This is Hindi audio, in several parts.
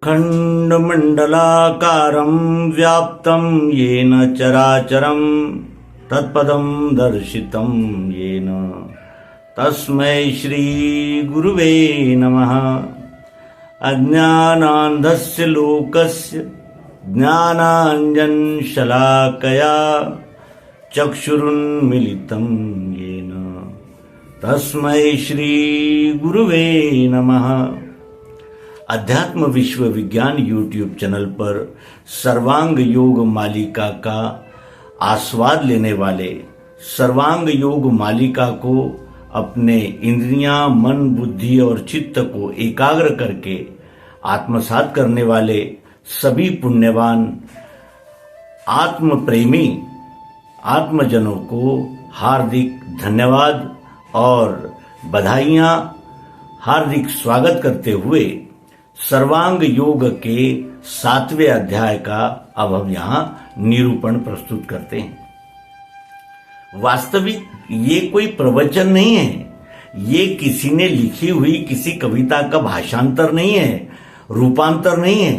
अखण्डमण्डलाकारं व्याप्तं येन चराचरं तत्पदं दर्शितं येन तस्मै श्रीगुरुवे नमः। अज्ञानान्धस्य लोकस्य ज्ञानाञ्जनशलाकया चक्षुरुन्मीलितं येन तस्मै श्रीगुरुवे नमः। अध्यात्म विश्व विज्ञान यूट्यूब चैनल पर सर्वांग योग मालिका का आस्वाद लेने वाले सर्वांग योग मालिका को अपने इंद्रियां, मन, बुद्धि और चित्त को एकाग्र करके आत्मसात करने वाले सभी पुण्यवान आत्म प्रेमी आत्मजनों को हार्दिक धन्यवाद और बधाइयां, हार्दिक स्वागत करते हुए सर्वांग योग के 7वें अध्याय का अब हम यहाँ निरूपण प्रस्तुत करते हैं। वास्तविक ये कोई प्रवचन नहीं है, ये किसी ने लिखी हुई किसी कविता का भाषांतर नहीं है, रूपांतर नहीं है।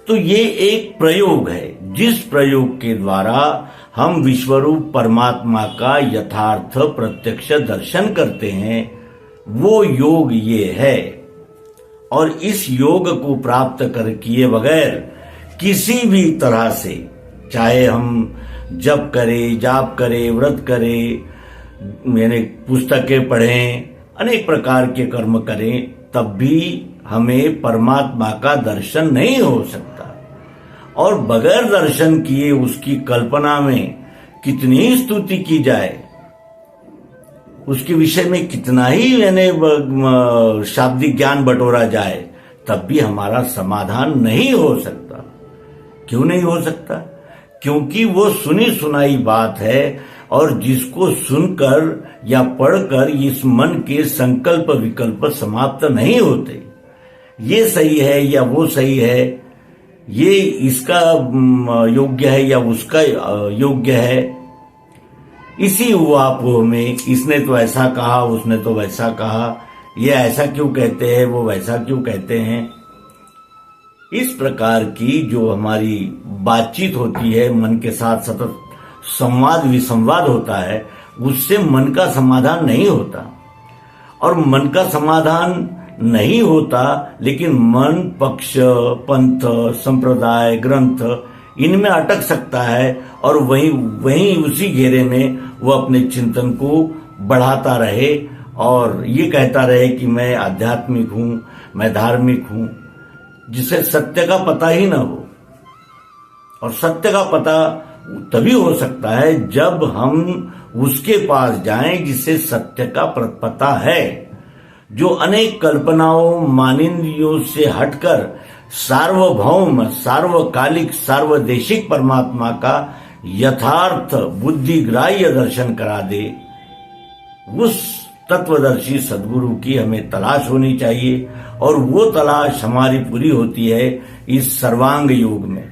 तो ये एक प्रयोग है, जिस प्रयोग के द्वारा हम विश्वरूप परमात्मा का यथार्थ प्रत्यक्ष दर्शन करते हैं, वो योग ये है। और इस योग को प्राप्त कर किए बगैर किसी भी तरह से, चाहे हम जप करें, जाप करें, व्रत करें, मैंने पुस्तकें पढ़ें, अनेक प्रकार के कर्म करें, तब भी हमें परमात्मा का दर्शन नहीं हो सकता। और बगैर दर्शन किए उसकी कल्पना में कितनी स्तुति की जाए, उसके विषय में कितना ही शाब्दिक ज्ञान बटोरा जाए, तब भी हमारा समाधान नहीं हो सकता। क्यों नहीं हो सकता? क्योंकि वो सुनी सुनाई बात है, और जिसको सुनकर या पढ़कर इस मन के संकल्प विकल्प समाप्त नहीं होते। ये सही है या वो सही है, ये इसका योग्य है या उसका योग्य है, इसी उहापोह में इसने तो ऐसा कहा, उसने तो वैसा कहा, ये ऐसा क्यों कहते हैं, वो वैसा क्यों कहते हैं, इस प्रकार की जो हमारी बातचीत होती है, मन के साथ सतत संवाद विसंवाद होता है, उससे मन का समाधान नहीं होता। और मन का समाधान नहीं होता, लेकिन मन पक्ष, पंथ, संप्रदाय, ग्रंथ, इनमें अटक सकता है, और वहीं उसी घेरे में वो अपने चिंतन को बढ़ाता रहे और ये कहता रहे कि मैं आध्यात्मिक हूं, मैं धार्मिक हूं, जिसे सत्य का पता ही ना हो। और सत्य का पता तभी हो सकता है जब हम उसके पास जाएं जिसे सत्य का पता है, जो अनेक कल्पनाओं, मानिंदियों से हटकर सार्वभौम, सार्वकालिक, सार्वदेशिक परमात्मा का यथार्थ बुद्धिग्राह्य दर्शन करा दे। उस तत्वदर्शी सद्गुरु की हमें तलाश होनी चाहिए, और वो तलाश हमारी पूरी होती है इस सर्वांग योग में।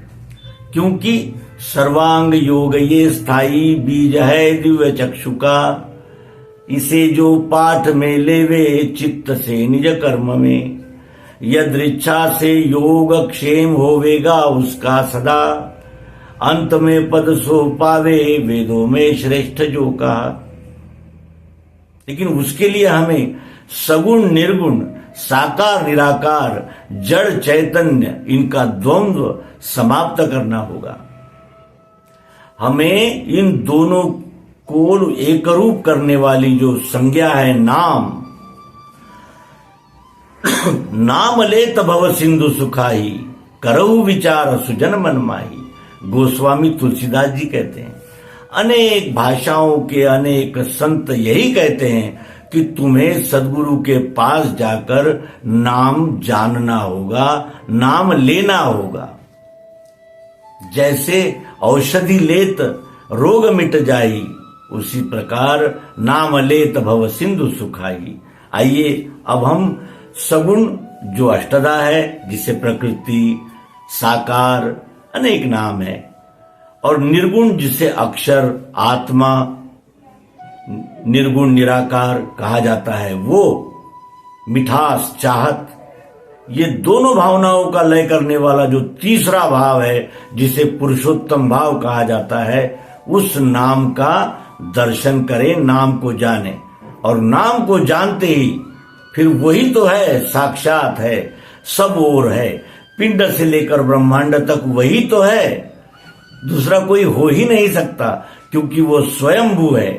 क्योंकि सर्वांग योग ये स्थायी बीज है दिव्य चक्षु का, इसे जो पाठ में लेवे चित्त से निज कर्म में, यदृच्छा से योग क्षेम होवेगा उसका सदा, अंत में पद सो पावे वेदों में श्रेष्ठ जो कहा। लेकिन उसके लिए हमें सगुण निर्गुण, साकार निराकार, जड़ चैतन्य, इनका द्वंद्व समाप्त करना होगा। हमें इन दोनों को एकरूप करने वाली जो संज्ञा है नाम, नाम लेत भव सिंधु सुखाही, करहु विचार सुजन मन माही। गोस्वामी तुलसीदास जी कहते हैं, अनेक भाषाओं के अनेक संत यही कहते हैं कि तुम्हें सद्गुरु के पास जाकर नाम जानना होगा, नाम लेना होगा। जैसे औषधि लेत रोग मिट जाई, उसी प्रकार नाम लेत भव सिंधु सुखाई। आइए अब हम सगुण जो अष्टधा है, जिसे प्रकृति, साकार, अनेक नाम है, और निर्गुण जिसे अक्षर, आत्मा, निर्गुण निराकार कहा जाता है, वो मिठास, चाहत, ये दोनों भावनाओं का लय करने वाला जो तीसरा भाव है, जिसे पुरुषोत्तम भाव कहा जाता है, उस नाम का दर्शन करें, नाम को जाने। और नाम को जानते ही फिर वही तो है, साक्षात है, सब ओर है, पिंड से लेकर ब्रह्मांड तक वही तो है, दूसरा कोई हो ही नहीं सकता, क्योंकि वो स्वयंभू है,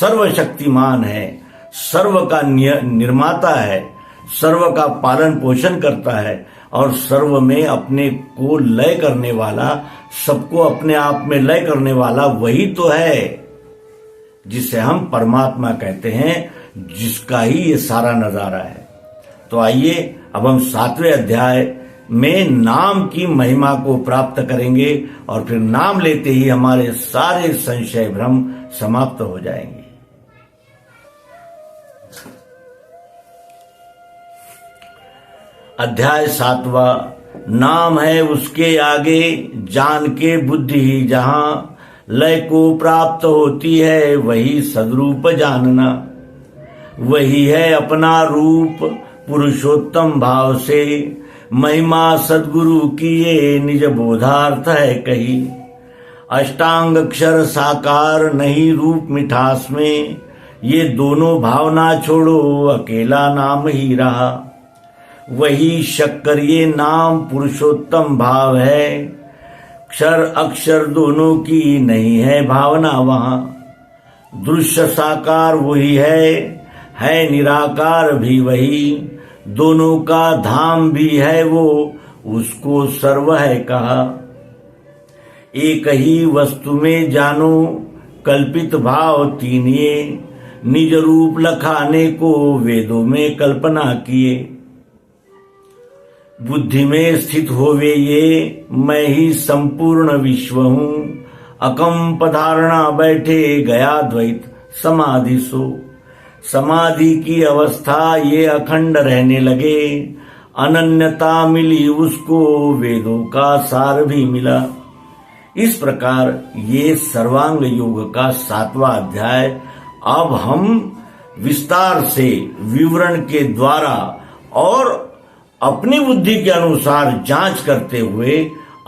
सर्वशक्तिमान है, सर्व का निर्माता है, सर्व का पालन पोषण करता है और सर्व में अपने को लय करने वाला, सबको अपने आप में लय करने वाला वही तो है, जिसे हम परमात्मा कहते हैं, जिसका ही ये सारा नजारा है। तो आइए अब हम 7वें अध्याय में नाम की महिमा को प्राप्त करेंगे और फिर नाम लेते ही हमारे सारे संशय भ्रम समाप्त हो जाएंगे। अध्याय 7वां। नाम है उसके आगे, जान के बुद्धि ही जहां, लय को प्राप्त होती है वही सद्रूप जानना। वही है अपना रूप पुरुषोत्तम भाव से, महिमा सद्गुरु की ये निज बोधार्थ है कही। अष्टांग अक्षर साकार नहीं रूप मिठास में, ये दोनों भावना छोड़ो अकेला नाम ही रहा। वही शक्कर ये नाम पुरुषोत्तम भाव है, क्षर अक्षर दोनों की नहीं है भावना वहां। दृश्य साकार वही है निराकार भी वही, दोनों का धाम भी है वो, उसको सर्व है कहा। एक ही वस्तु में जानो कल्पित भाव तीन ये, निज रूप लखाने को वेदों में कल्पना किए। बुद्धि में स्थित होवे ये, मैं ही संपूर्ण विश्व हूँ, अकंप धारणा बैठे गया द्वैत समाधि सो। समाधि की अवस्था ये अखंड रहने लगे, अनन्यता मिली उसको वेदों का सार भी मिला। इस प्रकार ये सर्वांग योग का 7वां अध्याय अब हम विस्तार से विवरण के द्वारा और अपनी बुद्धि के अनुसार जांच करते हुए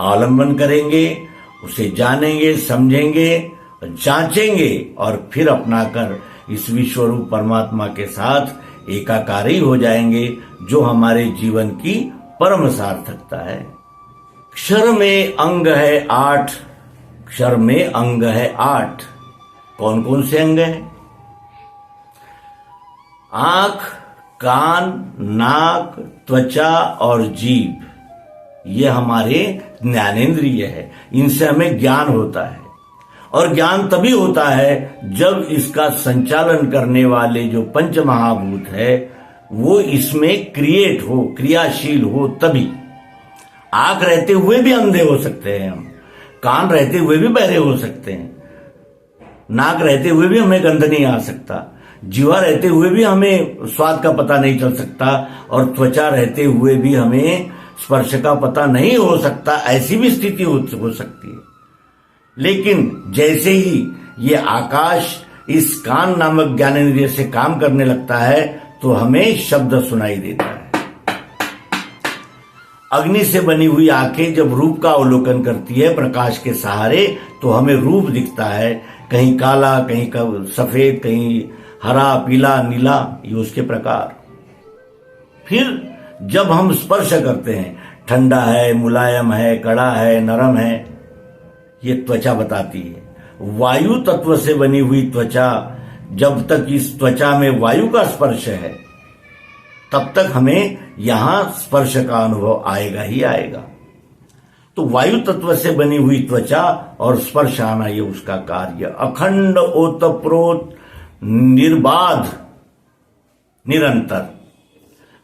आलंबन करेंगे, उसे जानेंगे, समझेंगे, जांचेंगे और फिर अपनाकर इस विश्वरूप परमात्मा के साथ एकाकारी हो जाएंगे, जो हमारे जीवन की परम सार्थकता है। क्षर में अंग है 8, क्षर में अंग है 8। कौन कौन से अंग है? आंख, कान, नाक, त्वचा और जीभ, ये हमारे ज्ञानेंद्रिय है। इनसे हमें ज्ञान होता है और ज्ञान तभी होता है जब इसका संचालन करने वाले जो पंच महाभूत है वो इसमें क्रिएट हो, क्रियाशील हो तभी। आंख रहते हुए भी अंधे हो सकते हैं हम, कान रहते हुए भी बहरे हो सकते हैं, नाक रहते हुए भी हमें गंध नहीं आ सकता, जीवा रहते हुए भी हमें स्वाद का पता नहीं चल सकता और त्वचा रहते हुए भी हमें स्पर्श का पता नहीं हो सकता। ऐसी भी स्थिति हो सकती है। लेकिन जैसे ही ये आकाश इस कान नामक ज्ञानेंद्रिय से काम करने लगता है तो हमें शब्द सुनाई देता है। अग्नि से बनी हुई आंखें जब रूप का अवलोकन करती है प्रकाश के सहारे तो हमें रूप दिखता है, कहीं काला, कहीं सफेद, कहीं हरा, पीला, नीला, ये उसके प्रकार। फिर जब हम स्पर्श करते हैं, ठंडा है, मुलायम है, कड़ा है, नरम है, ये त्वचा बताती है। वायु तत्व से बनी हुई त्वचा, जब तक इस त्वचा में वायु का स्पर्श है तब तक हमें यहां स्पर्श का अनुभव आएगा ही आएगा। तो वायु तत्व से बनी हुई त्वचा और स्पर्श आना, ये उसका कार्य। अखंड ओतप्रोत निर्बाध निरंतर।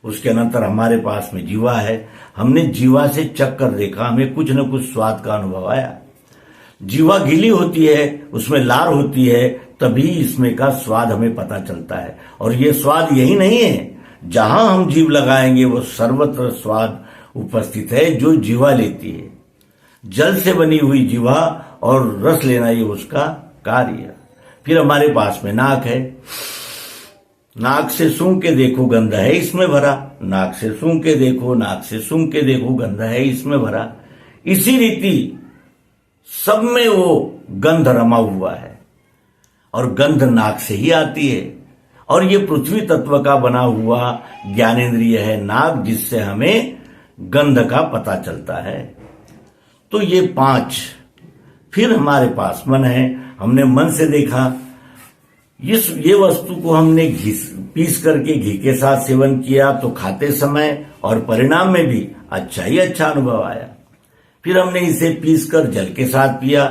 उसके अनंतर हमारे पास में जीवा है। हमने जीवा से चख कर देखा, हमें कुछ न कुछ स्वाद का अनुभव आया। जीवा गीली होती है, उसमें लार होती है, तभी इसमें का स्वाद हमें पता चलता है। और ये स्वाद यही नहीं है, जहां हम जीभ लगाएंगे वो सर्वत्र स्वाद उपस्थित है जो जीवा लेती है। जल से बनी हुई जीवा और रस लेना ये उसका कार्य। फिर हमारे पास में नाक है। नाक से सूंघ के देखो गंध है इसमें भरा, नाक से सूंघ के देखो, नाक से सूंघ के देखो गंध है इसमें भरा। इसी रीति सब में वो गंध रमा हुआ है और गंध नाक से ही आती है। और ये पृथ्वी तत्व का बना हुआ ज्ञानेंद्रिय है नाक, जिससे हमें गंध का पता चलता है। तो ये 5। फिर हमारे पास मन है, हमने मन से देखा, ये वस्तु को हमने पीस करके घी के साथ सेवन किया तो खाते समय और परिणाम में भी अच्छा ही अच्छा अनुभव आया। फिर हमने इसे पीस कर जल के साथ पिया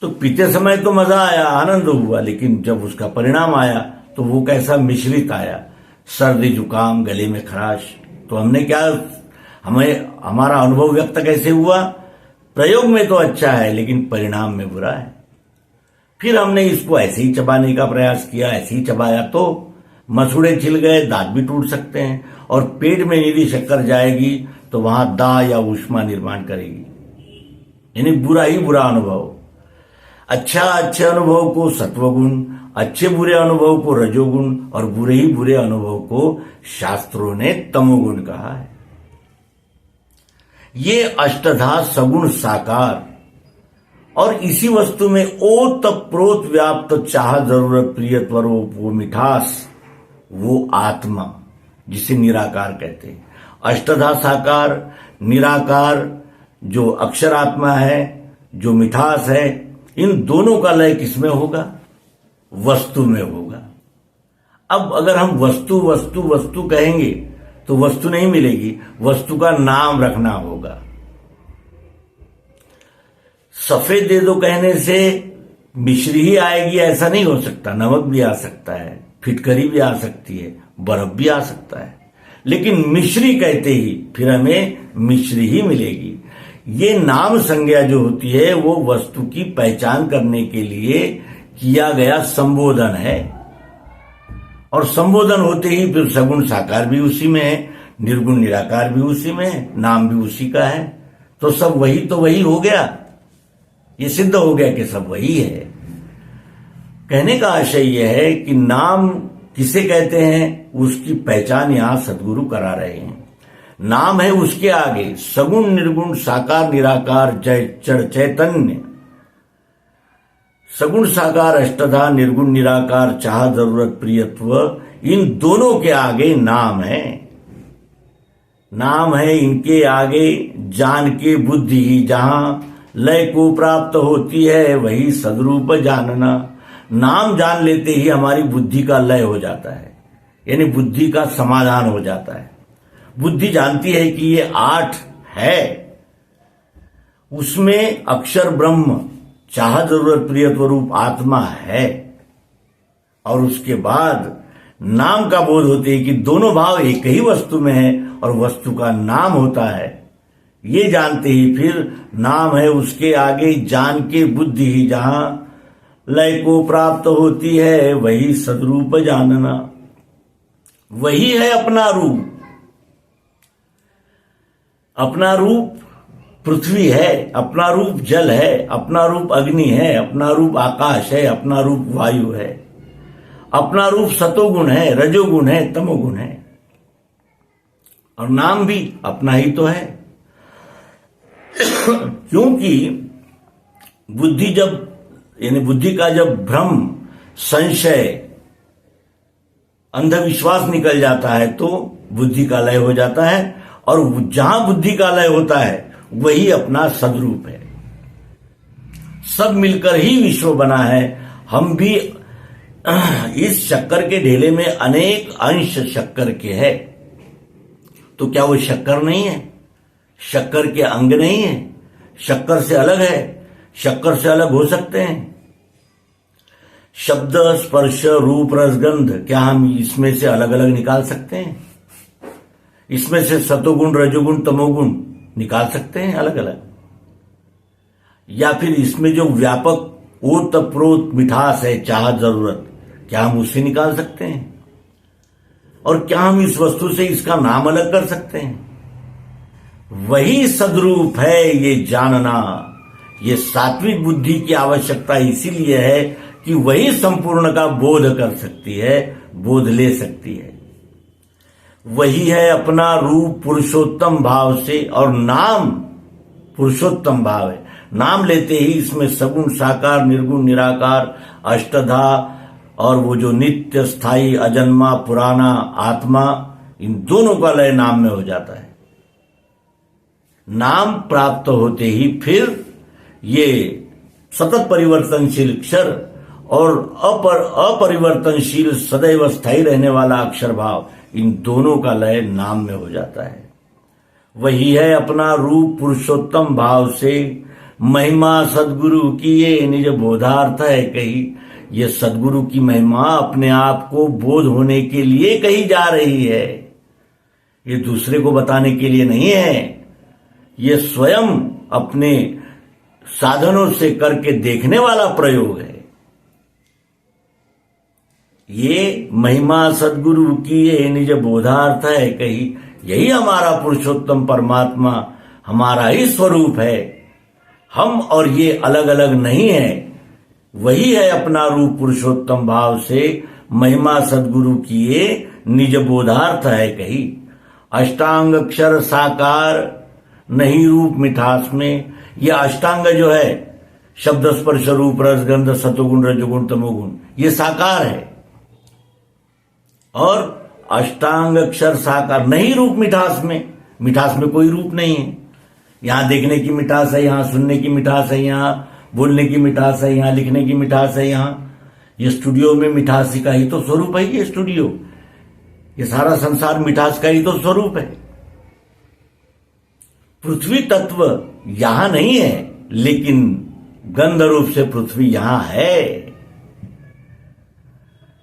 तो पीते समय तो मजा आया, आनंद हुआ, लेकिन जब उसका परिणाम आया तो वो कैसा मिश्रित आया, सर्दी जुकाम, गले में खराश। तो हमने क्या, हमारा अनुभव व्यक्त कैसे हुआ? प्रयोग में तो अच्छा है लेकिन परिणाम में बुरा है। फिर हमने इसको ऐसे ही चबाने का प्रयास किया, ऐसे ही चबाया तो मसूड़े छिल गए, दांत भी टूट सकते हैं, और पेट में यदि शक्कर जाएगी तो वहां दाह या ऊष्मा निर्माण करेगी, यानी बुरा ही बुरा अनुभव। अच्छे अनुभव को सत्वगुण, अच्छे बुरे अनुभव को रजोगुण और बुरे ही बुरे अनुभव को शास्त्रों ने तमोगुण कहा है। ये अष्टधा सगुण साकार, और इसी वस्तु में ओत प्रोत व्याप्त चाह जरूरत प्रियत्व रूप वो मिठास, वो आत्मा जिसे निराकार कहते हैं। अष्टधा साकार, निराकार जो अक्षर आत्मा है, जो मिठास है, इन दोनों का लय किसमें होगा? वस्तु में होगा। अब अगर हम वस्तु वस्तु वस्तु कहेंगे तो वस्तु नहीं मिलेगी, वस्तु का नाम रखना होगा। सफेद दे दो कहने से मिश्री ही आएगी ऐसा नहीं हो सकता, नमक भी आ सकता है, फिटकरी भी आ सकती है, बर्फ भी आ सकता है, लेकिन मिश्री कहते ही फिर हमें मिश्री ही मिलेगी। ये नाम संज्ञा जो होती है वो वस्तु की पहचान करने के लिए किया गया संबोधन है, और संबोधन होते ही फिर सगुण साकार भी उसी में है, निर्गुण निराकार भी उसी में है, नाम भी उसी का है, तो सब वही तो वही हो गया। ये सिद्ध हो गया कि सब वही है। कहने का आशय यह है कि नाम किसे कहते हैं, उसकी पहचान यहां सदगुरु करा रहे हैं। नाम है उसके आगे सगुण निर्गुण साकार निराकार जड़ चैतन्य, सगुण साकार अष्टधा निर्गुण निराकार चाह जरूरत प्रियत्व, इन दोनों के आगे नाम है। नाम है इनके आगे जान के बुद्धि ही, जहां लय को प्राप्त होती है वही सदरूप जानना। नाम जान लेते ही हमारी बुद्धि का लय हो जाता है, यानी बुद्धि का समाधान हो जाता है। बुद्धि जानती है कि ये 8 है, उसमें अक्षर ब्रह्म चाह जरूरत प्रियत्व रूप आत्मा है, और उसके बाद नाम का बोध होते है कि दोनों भाव एक ही वस्तु में है और वस्तु का नाम होता है। ये जानते ही फिर नाम है उसके आगे जान के बुद्धि ही, जहां लय को प्राप्त होती है वही सदरूप जानना। वही है अपना रूप। अपना रूप पृथ्वी है, अपना रूप जल है, अपना रूप अग्नि है, अपना रूप आकाश है, अपना रूप वायु है, अपना रूप सतोगुण है, रजोगुण है, तमोगुण है, और नाम भी अपना ही तो है। क्योंकि बुद्धि जब, यानी बुद्धि का जब भ्रम, संशय, अंधविश्वास निकल जाता है तो बुद्धि का लय हो जाता है, और जहां बुद्धि का लय होता है वही अपना सदरूप है। सब मिलकर ही विश्व बना है। हम भी इस शक्कर के ढेले में अनेक अंश शक्कर के है, तो क्या वो शक्कर नहीं है? शक्कर के अंग नहीं है? शक्कर से अलग है? शक्कर से अलग हो सकते हैं? शब्द स्पर्श रूप रसगंध, क्या हम इसमें से अलग अलग निकाल सकते हैं? इसमें से सतोगुण रजोगुण तमोगुण निकाल सकते हैं अलग अलग? या फिर इसमें जो व्यापक ओत प्रोत मिठास है, चाह जरूरत, क्या हम उससे निकाल सकते हैं? और क्या हम इस वस्तु से इसका नाम अलग कर सकते हैं? वही सदरूप है ये जानना। ये सात्विक बुद्धि की आवश्यकता इसीलिए है कि वही संपूर्ण का बोध कर सकती है, बोध ले सकती है। वही है अपना रूप पुरुषोत्तम भाव से, और नाम पुरुषोत्तम भाव है। नाम लेते ही इसमें सगुण साकार निर्गुण निराकार अष्टधा और वो जो नित्य स्थायी अजन्मा पुराना आत्मा, इन दोनों का लय नाम में हो जाता है। नाम प्राप्त होते ही फिर ये सतत परिवर्तनशील अक्षर और अपरिवर्तनशील सदैव स्थायी रहने वाला अक्षर भाव, इन दोनों का लय नाम में हो जाता है। वही है अपना रूप पुरुषोत्तम भाव से, महिमा सदगुरु की ये निज बोधार्थ है कही। ये सदगुरु की महिमा अपने आप को बोध होने के लिए कही जा रही है, ये दूसरे को बताने के लिए नहीं है। ये स्वयं अपने साधनों से करके देखने वाला प्रयोग है। ये महिमा सदगुरु की ये निज बोधार्थ है कही। यही हमारा पुरुषोत्तम परमात्मा, हमारा ही स्वरूप है। हम और ये अलग अलग नहीं है। वही है अपना रूप पुरुषोत्तम भाव से, महिमा सदगुरु की ये निज बोधार्थ है कही। अष्टांग अक्षर साकार नहीं रूप मिठास में। यह अष्टांग जो है, शब्द स्पर्श रूप रस गंध सतोगुण रजोगुण तमोगुण, ये साकार है। और अष्टांग अक्षर साकार नहीं रूप मिठास में। मिठास में कोई रूप नहीं है। यहां देखने की मिठास है, यहां सुनने की मिठास है, यहां बोलने की मिठास है, यहां लिखने की मिठास है। यहां ये स्टूडियो में मिठास का ही तो स्वरूप है। ये स्टूडियो, ये सारा संसार मिठास का ही तो स्वरूप है। पृथ्वी तत्व यहां नहीं है, लेकिन गंध रूप से पृथ्वी यहां है।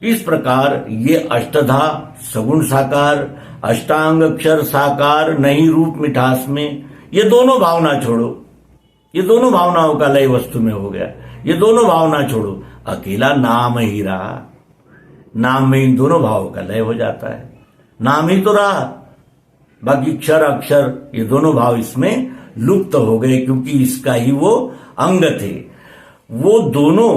इस प्रकार ये अष्टधा सगुण साकार, अष्टांग अक्षर साकार नहीं रूप मिठास में, ये दोनों भावना छोड़ो। ये दोनों भावनाओं का लय वस्तु में हो गया। ये दोनों भावना छोड़ो, अकेला नाम ही रहा। नाम में इन दोनों भावों का लय हो जाता है। नाम ही तो रहा, बाकी क्षर अक्षर ये दोनों भाव इसमें लुप्त हो गए, क्योंकि इसका ही वो अंग थे। वो दोनों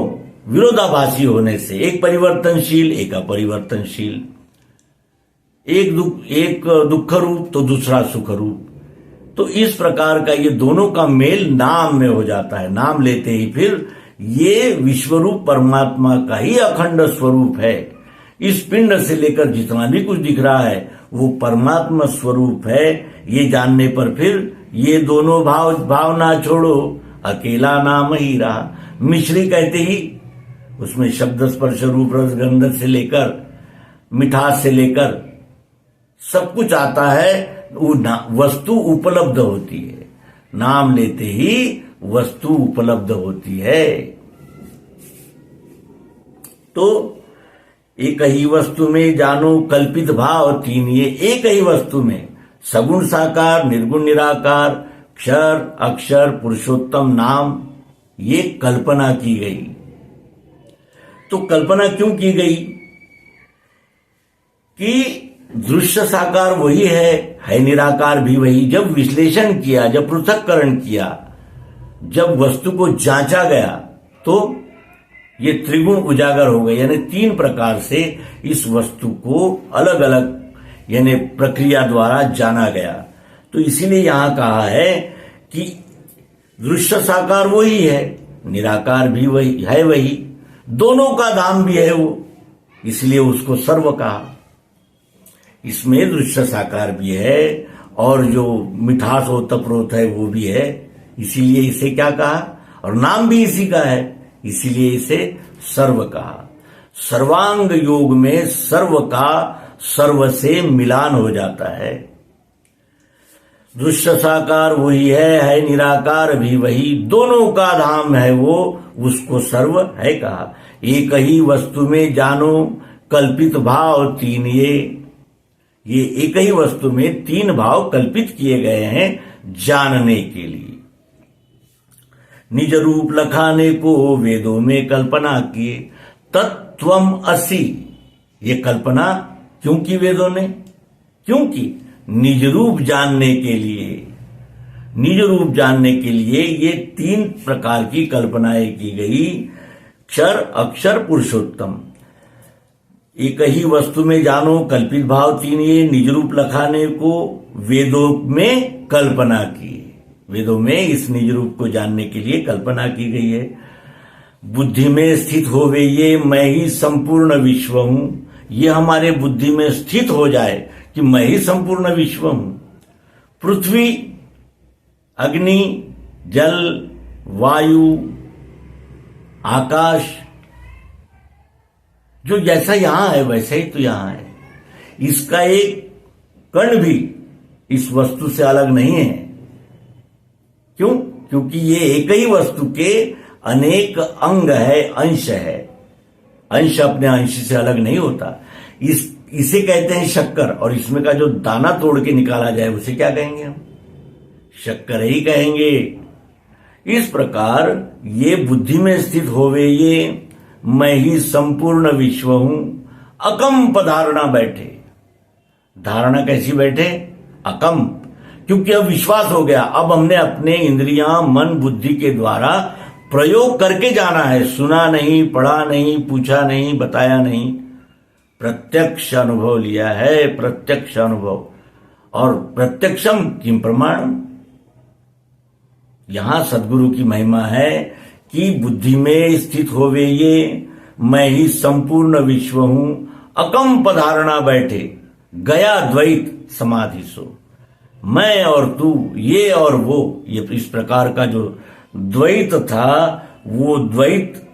विरोधाभासी होने से, एक परिवर्तनशील एक अपरिवर्तनशील, एक दुख रूप तो दूसरा सुख रूप, तो इस प्रकार का ये दोनों का मेल नाम में हो जाता है। नाम लेते ही फिर ये विश्वरूप परमात्मा का ही अखंड स्वरूप है। इस पिंड से लेकर जितना भी कुछ दिख रहा है वो परमात्मा स्वरूप है। ये जानने पर फिर ये दोनों भावना छोड़ो, अकेला नाम ही रहा। मिश्री कहते ही उसमें शब्द स्पर्श रूप रस गंध से लेकर मिठास से लेकर सब कुछ आता है। वो वस्तु उपलब्ध होती है। नाम लेते ही वस्तु उपलब्ध होती है। तो एक ही वस्तु में जानो कल्पित भाव तीन। ये एक ही वस्तु में सगुण साकार निर्गुण निराकार क्षर अक्षर पुरुषोत्तम नाम, ये कल्पना की गई। तो कल्पना क्यों की गई कि दृश्य साकार वही है निराकार भी वही। जब विश्लेषण किया, जब पृथक्करण किया, जब वस्तु को जांचा गया, तो ये त्रिगुण उजागर हो गए। यानी तीन प्रकार से इस वस्तु को अलग अलग यानी प्रक्रिया द्वारा जाना गया। तो इसीलिए यहां कहा है कि दृश्य साकार वही है, निराकार भी वही है, वही दोनों का धाम भी है वो, इसलिए उसको सर्व कहा। इसमें दृश्य साकार भी है और जो मिठास हो तपरोत है वो भी है, इसीलिए इसे क्या कहा। और नाम भी इसी का है, इसीलिए इसे सर्व कहा। सर्वांग योग में सर्व का सर्व से मिलान हो जाता है। दृश्य साकार वही है निराकार भी वही, दोनों का धाम है वो, उसको सर्व है कहा। एक ही वस्तु में जानो कल्पित भाव तीन। ये एक ही वस्तु में तीन भाव कल्पित किए गए हैं जानने के लिए। निज रूप लखाने को वेदों में कल्पना किए, तत्त्वम असि। ये कल्पना क्यों की वेदों ने? क्योंकि निज रूप जानने के लिए, निज रूप जानने के लिए ये तीन प्रकार की कल्पनाएं की गई। क्षर अक्षर पुरुषोत्तम। एक ही वस्तु में जानो कल्पित भाव तीन, ये निज रूप लखाने को वेदों में कल्पना की। वेदों में इस निज रूप को जानने के लिए कल्पना की गई है। बुद्धि में स्थित होवे ये मैं ही संपूर्ण विश्व हूं, ये हमारे बुद्धि में स्थित हो जाए कि मैं ही संपूर्ण विश्व हूं। पृथ्वी, अग्नि, जल, वायु, आकाश, जो जैसा यहां है वैसा ही तो यहां है। इसका एक कण भी इस वस्तु से अलग नहीं है। क्यों? क्योंकि ये एक ही वस्तु के अनेक अंग है, अंश है। अंश अपने अंश से अलग नहीं होता। इसे कहते हैं शक्कर, और इसमें का जो दाना तोड़ के निकाला जाए उसे क्या कहेंगे हम? शक्कर ही कहेंगे। इस प्रकार ये बुद्धि में स्थित होवे ये मैं ही संपूर्ण विश्व हूं, अकंप धारणा बैठे। धारणा कैसी बैठे? अकंप। क्योंकि अब विश्वास हो गया। अब हमने अपने इंद्रियां, मन, बुद्धि के द्वारा प्रयोग करके जाना है। सुना नहीं, पढ़ा नहीं, पूछा नहीं, बताया नहीं, प्रत्यक्ष अनुभव लिया है। प्रत्यक्ष अनुभव। और प्रत्यक्षम किम प्रमाण। यहां सदगुरु की महिमा है कि बुद्धि में स्थित होवे ये मैं ही संपूर्ण विश्व हूं, अकंप धारणा बैठे, गया द्वैत समाधि सो। मैं और तू, ये और वो, ये इस प्रकार का जो द्वैत था, वो द्वैत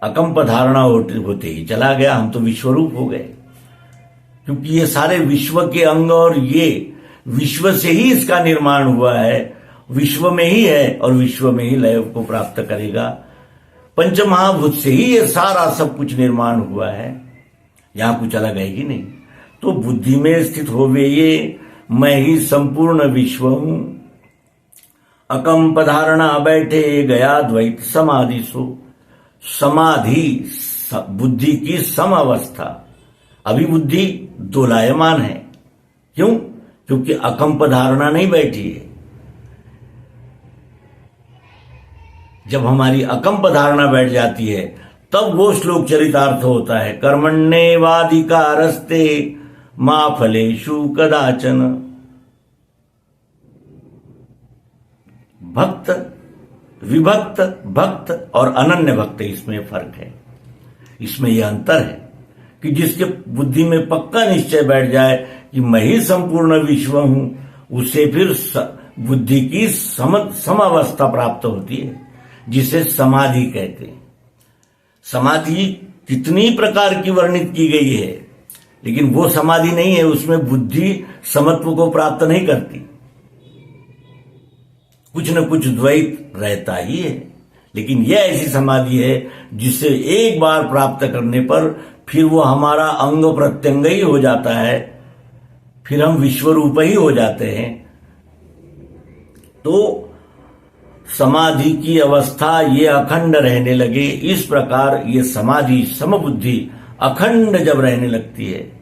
अकंप धारणा होते ही चला गया। हम तो विश्वरूप हो गए। क्योंकि ये सारे विश्व के अंग और ये विश्व से ही इसका निर्माण हुआ है, विश्व में ही है और विश्व में ही लय को प्राप्त करेगा। पंचमहाभूत से ही ये सारा सब कुछ निर्माण हुआ है। यहां कुछ अलग है ही नहीं। तो बुद्धि में स्थित होवे ये मैं ही संपूर्ण विश्व हूं, अकंप धारणा बैठे, गया द्वैत समाधि सो। समाधि बुद्धि की सम अवस्था। अभी बुद्धि दोलायमान है। क्यों? क्योंकि अकंप धारणा नहीं बैठी है। जब हमारी अकंप धारणा बैठ जाती है तब वो श्लोक चरितार्थ होता है। कर्मण्येवाधिकारस्ते मा फलेषु कदाचन। भक्त, विभक्त, भक्त और अनन्य भक्त, इसमें फर्क है। इसमें यह अंतर है कि जिसके बुद्धि में पक्का निश्चय बैठ जाए कि मैं ही संपूर्ण विश्व हूं, उसे फिर बुद्धि की समावस्था प्राप्त होती है, जिसे समाधि कहते हैं। समाधि कितनी प्रकार की वर्णित की गई है, लेकिन वो समाधि नहीं है। उसमें बुद्धि समत्व को प्राप्त नहीं करती। कुछ न कुछ द्वैत रहता ही है। लेकिन यह ऐसी समाधि है जिसे एक बार प्राप्त करने पर फिर वो हमारा अंग प्रत्यंग ही हो जाता है। फिर हम विश्वरूप ही हो जाते हैं। तो समाधि की अवस्था ये अखंड रहने लगे। इस प्रकार ये समाधि, समबुद्धि अखंड जब रहने लगती है,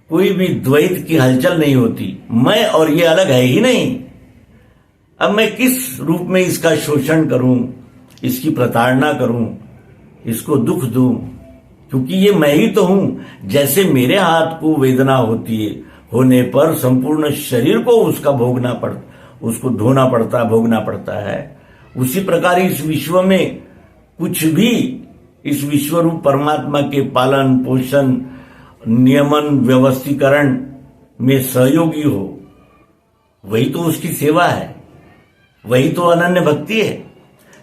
कोई भी द्वैत की हलचल नहीं होती। मैं और ये अलग है ही नहीं। अब मैं किस रूप में इसका शोषण करूं, इसकी प्रताड़ना करूं, इसको दुख दूं, क्योंकि ये मैं ही तो हूं। जैसे मेरे हाथ को वेदना होती है, होने पर संपूर्ण शरीर को उसका उसको धोना पड़ता, भोगना पड़ता है। उसी प्रकार इस विश्व में कुछ भी इस विश्वरूप परमात्मा के पालन पोषण, नियमन, व्यवस्थीकरण में सहयोगी हो, वही तो उसकी सेवा है, वही तो अनन्य भक्ति है।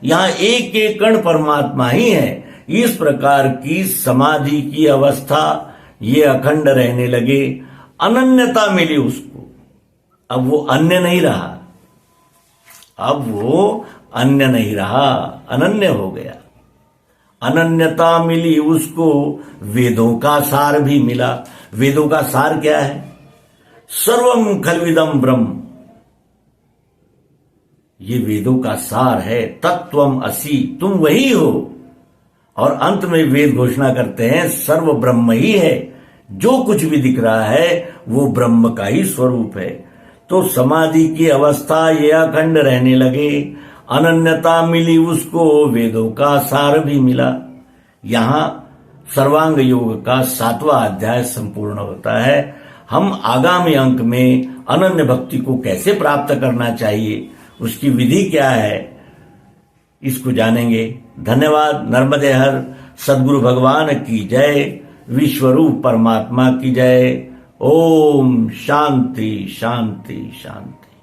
यहां एक एक कण परमात्मा ही है। इस प्रकार की समाधि की अवस्था ये अखंड रहने लगे। अनन्यता मिली उसको। अब वो अन्य नहीं रहा। अब वो अन्य नहीं रहा, अनन्य हो गया। अनन्यता मिली उसको, वेदों का सार भी मिला। वेदों का सार क्या है? सर्वम खल्विदम ब्रह्म। ये वेदों का सार है। तत्वम असि, तुम वही हो। और अंत में वेद घोषणा करते हैं सर्व ब्रह्म ही है। जो कुछ भी दिख रहा है वो ब्रह्म का ही स्वरूप है। तो समाधि की अवस्था ये अखंड रहने लगे। अनन्यता मिली उसको, वेदों का सार भी मिला। यहां सर्वांग योग का 7वां अध्याय संपूर्ण होता है। हम आगामी अंक में अनन्य भक्ति को कैसे प्राप्त करना चाहिए, उसकी विधि क्या है, इसको जानेंगे। धन्यवाद। नर्मदे हर। सद्गुरु भगवान की जय। विश्वरूप परमात्मा की जय। ओम शांति शांति शांति।